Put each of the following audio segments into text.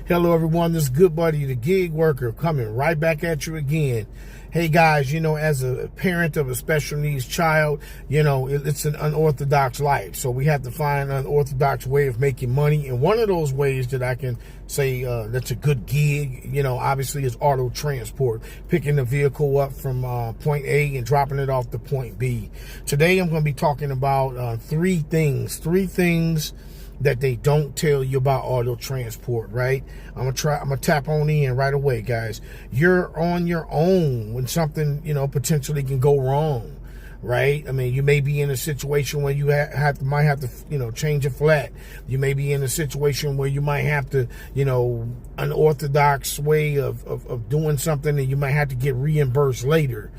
Hello everyone, this is Good Buddy the Gig Worker coming right back at you again. Hey guys, as a parent of a special needs child, it's an unorthodox life. So we have to find an unorthodox way of making money. And one of those ways that I can say that's a good gig, obviously is auto transport. Picking the vehicle up from point A and dropping it off to point B. Today I'm going to be talking about three things that they don't tell you about auto transport, right? I'm gonna tap on in right away, guys. You're on your own when something, potentially can go wrong, right? I mean, you may be in a situation where you might have to, change a flat. You may be in a situation where you might have to, unorthodox way of doing something, and you might have to get reimbursed later.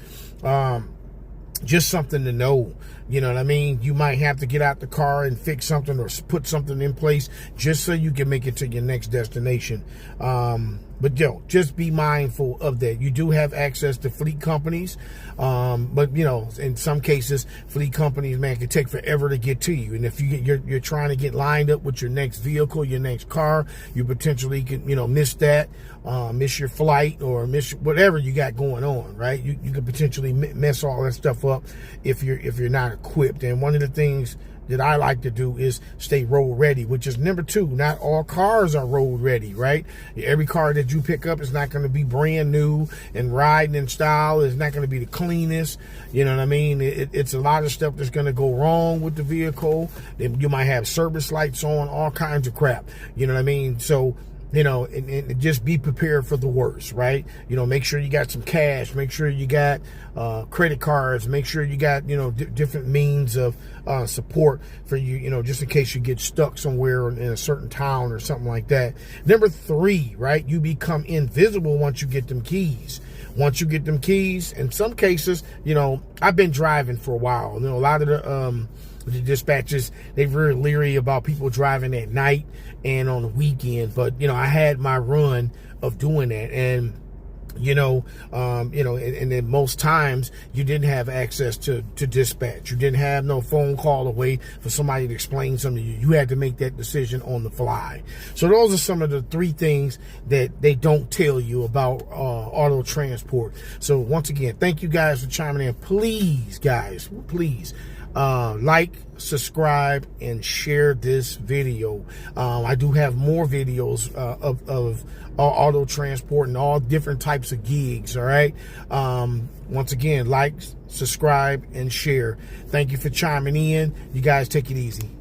Just something to know, you know what I mean? You might have to get out the car and fix something or put something in place just so you can make it to your next destination. But just be mindful of that. You do have access to fleet companies, but in some cases, fleet companies, man, can take forever to get to you. And if you're trying to get lined up with your next vehicle, your next car, you potentially can miss that, miss your flight, or miss whatever you got going on, right? You could potentially mess all that stuff up if you're not equipped. And one of the things that I like to do is stay road ready, which is number two. Not all cars are road ready, right? Every car that you pick up is not going to be brand new and riding in style. It's not going to be the cleanest. You know what I mean? It's a lot of stuff that's going to go wrong with the vehicle. You might have service lights on, all kinds of crap. You know what I mean? So, and just be prepared for the worst, right? Make sure you got some cash, make sure you got credit cards, make sure you got, different means of support for you, just in case you get stuck somewhere in a certain town or something like that. Number three, right? You become invisible once you get them keys. Once you get them keys, in some cases, I've been driving for a while. A lot of the dispatchers, they're very leery about people driving at night and on the weekend. But, I had my run of doing that. And, and then most times you didn't have access to dispatch. You didn't have no phone call away for somebody to explain something to you. You had to make that decision on the fly. So those are some of the three things that they don't tell you about auto transport. So once again, thank you guys for chiming in. Please, guys, please. Like, subscribe, and share this video. I do have more videos of auto transport and all different types of gigs. All right. Once again, like, subscribe, and share. Thank you for chiming in. You guys take it easy.